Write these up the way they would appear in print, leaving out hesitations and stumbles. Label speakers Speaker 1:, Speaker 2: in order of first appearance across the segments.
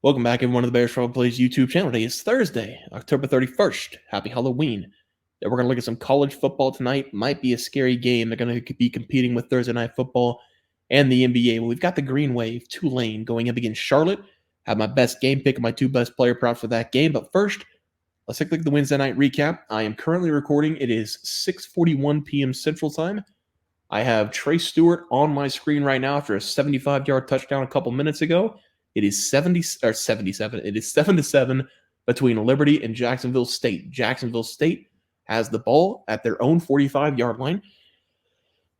Speaker 1: Welcome back, everyone, to the Bears Trouble Plays YouTube channel. Today is Thursday, October 31st. Happy Halloween. We're going to look at some college football tonight. Might be a scary game. They're going to be competing with Thursday Night Football and the NBA. Well, we've got the Green Wave, Tulane, going up against Charlotte. Have my best game pick and my two best player props for that game. But first, let's take a look at the Wednesday night recap. I am currently recording. It is 6:41 p.m. Central Time. I have Trey Stewart on my screen right now after a 75-yard touchdown a couple minutes ago. It is 77. It is 7-7 between Liberty and Jacksonville State. Jacksonville State has the ball at their own 45-yard line.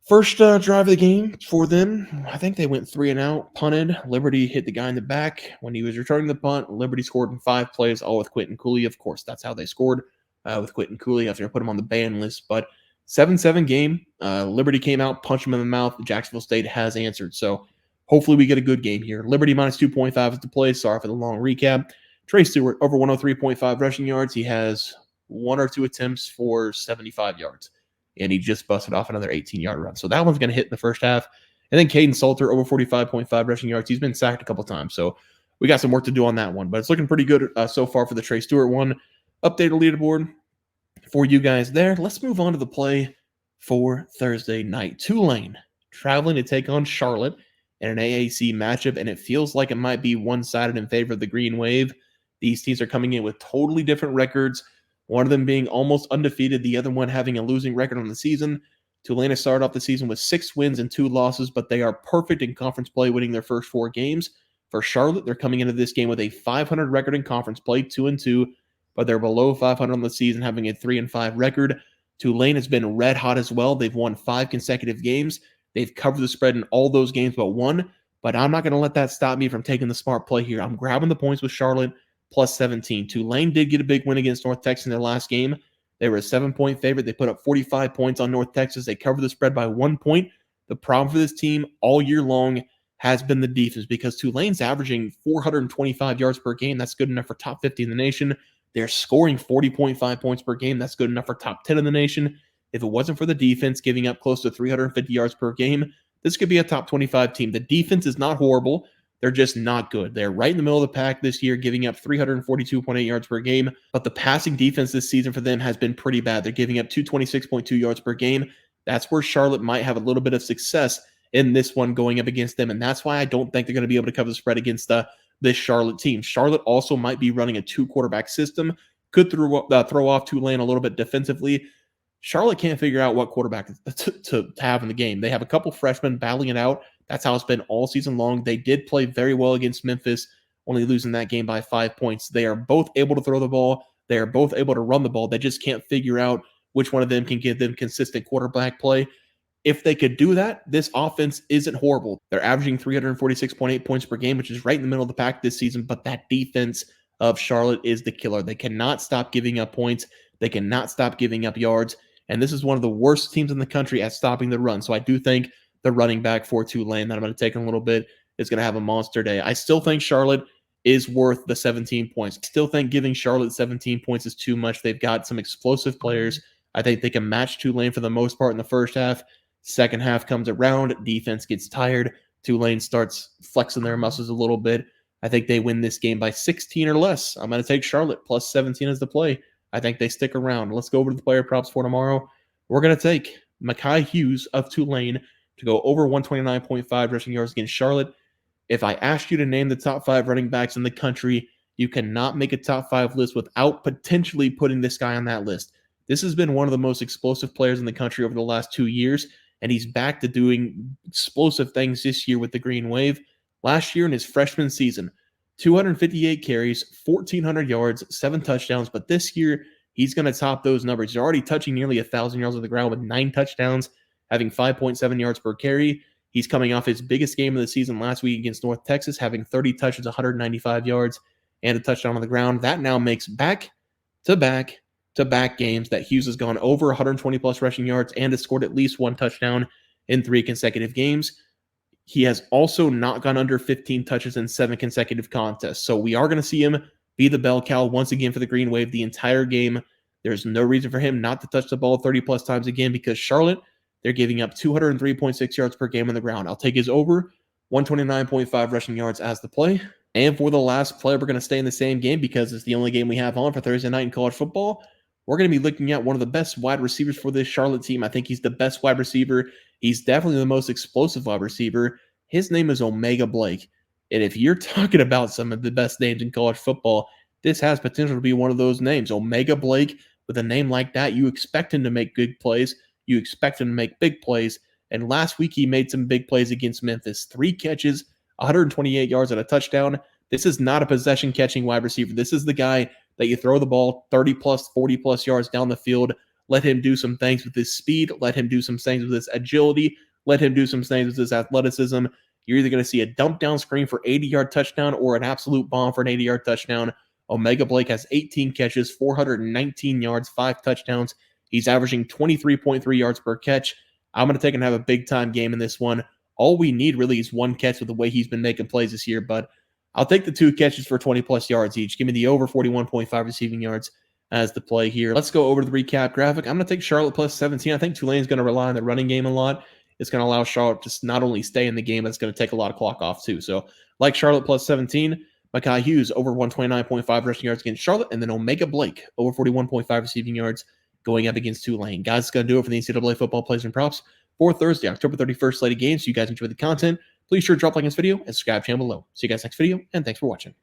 Speaker 1: First drive of the game for them, I think they went 3 and out, punted. Liberty hit the guy in the back. When he was returning the punt, Liberty scored in 5 plays, all with Quentin Cooley. Of course, that's how they scored with Quentin Cooley after I put him on the ban list. But 7-7 game. Liberty came out, punched him in the mouth. Jacksonville State has answered. So hopefully we get a good game here. Liberty minus 2.5 is the play. Sorry for the long recap. Trey Stewart over 103.5 rushing yards. He has 1 or 2 attempts for 75 yards. And he just busted off another 18-yard run. So that one's going to hit in the first half. And then Caden Salter over 45.5 rushing yards. He's been sacked a couple times. So we got some work to do on that one. But it's looking pretty good so far for the Trey Stewart one. Updated leaderboard for you guys there. Let's move on to the play for Thursday night. Tulane traveling to take on Charlotte in an AAC matchup, and it feels like it might be one-sided in favor of the Green Wave. These teams are coming in with totally different records, one of them being almost undefeated, the other one having a losing record on the season. Tulane has started off the season with 6 wins and 2 losses, but they are perfect in conference play, winning their first 4 games. For Charlotte, they're coming into this game with a 500 record in conference play, 2-2, but they're below 500 on the season, having a 3-5 record. Tulane has been red hot as well. They've won 5 consecutive games. They've covered the spread in all those games but one, but I'm not going to let that stop me from taking the smart play here. I'm grabbing the points with Charlotte plus 17. Tulane did get a big win against North Texas in their last game. They were a 7-point favorite. They put up 45 points on North Texas. They covered the spread by 1 point. The problem for this team all year long has been the defense because Tulane's averaging 425 yards per game. That's good enough for top 50 in the nation. They're scoring 40.5 points per game. That's good enough for top 10 in the nation. If it wasn't for the defense giving up close to 350 yards per game, this could be a top 25 team. The defense is not horrible. They're just not good. They're right in the middle of the pack this year, giving up 342.8 yards per game. But the passing defense this season for them has been pretty bad. They're giving up 226.2 yards per game. That's where Charlotte might have a little bit of success in this one going up against them. And that's why I don't think they're going to be able to cover the spread against this Charlotte team. Charlotte also might be running a 2-quarterback system. Could throw off Tulane a little bit defensively. Charlotte can't figure out what quarterback to have in the game. They have a couple freshmen battling it out. That's how it's been all season long. They did play very well against Memphis, only losing that game by 5 points. They are both able to throw the ball. They are both able to run the ball. They just can't figure out which one of them can give them consistent quarterback play. If they could do that, this offense isn't horrible. They're averaging 346.8 points per game, which is right in the middle of the pack this season, but that defense of Charlotte is the killer. They cannot stop giving up points. They cannot stop giving up yards. And this is one of the worst teams in the country at stopping the run. So I do think the running back for Tulane that I'm going to take in a little bit is going to have a monster day. I still think Charlotte is worth the 17 points. I still think giving Charlotte 17 points is too much. They've got some explosive players. I think they can match Tulane for the most part in the first half. Second half comes around. Defense gets tired. Tulane starts flexing their muscles a little bit. I think they win this game by 16 or less. I'm going to take Charlotte plus 17 as the play. I think they stick around. Let's go over to the player props for tomorrow. We're going to take Mekhi Hughes of Tulane to go over 129.5 rushing yards against Charlotte. If I asked you to name the top 5 running backs in the country, you cannot make a top 5 list without potentially putting this guy on that list. This has been one of the most explosive players in the country over the last 2 years, and he's back to doing explosive things this year with the Green Wave. Last year in his freshman season, 258 carries, 1,400 yards, 7 touchdowns, but this year he's going to top those numbers. He's already touching nearly 1,000 yards on the ground with 9 touchdowns, having 5.7 yards per carry. He's coming off his biggest game of the season last week against North Texas, having 30 touches, 195 yards, and a touchdown on the ground. That now makes back-to-back games that Hughes has gone over 120-plus rushing yards and has scored at least 1 touchdown in 3 consecutive games. He has also not gone under 15 touches in 7 consecutive contests. So we are going to see him be the bell cow once again for the Green Wave the entire game. There's no reason for him not to touch the ball 30-plus times again because Charlotte, they're giving up 203.6 yards per game on the ground. I'll take his over 129.5 rushing yards as the play. And for the last play, we're going to stay in the same game because it's the only game we have on for Thursday night in college football. We're going to be looking at one of the best wide receivers for this Charlotte team. I think he's the best wide receiver. He's definitely the most explosive wide receiver. His name is Omega Blake. And if you're talking about some of the best names in college football, this has potential to be one of those names. Omega Blake, with a name like that, you expect him to make good plays. You expect him to make big plays. And last week, he made some big plays against Memphis. 3 catches, 128 yards and a touchdown. This is not a possession catching wide receiver. This is the guy that you throw the ball 30 plus, 40 plus yards down the field. Let him do some things with his speed. Let him do some things with his agility. Let him do some things with his athleticism. You're either going to see a dump down screen for 80-yard touchdown or an absolute bomb for an 80-yard touchdown. Omega Blake has 18 catches, 419 yards, 5 touchdowns. He's averaging 23.3 yards per catch. I'm going to take and have a big-time game in this one. All we need really is 1 catch with the way he's been making plays this year, but I'll take the 2 catches for 20-plus yards each. Give me the over 41.5 receiving yards as the play here. Let's go over to the recap graphic. I'm going to take Charlotte plus 17. I think Tulane's going to rely on the running game a lot. It's going to allow Charlotte to not only stay in the game, but it's going to take a lot of clock off too. So like Charlotte plus 17, Mekhi Hughes over 129.5 rushing yards against Charlotte, and then Omega Blake over 41.5 receiving yards going up against Tulane. Guys, it's going to do it for the NCAA football plays and props for Thursday, October 31st slated games. So you guys enjoy the content. Please sure to drop a like on this video and subscribe to the channel below. See you guys next video, and thanks for watching.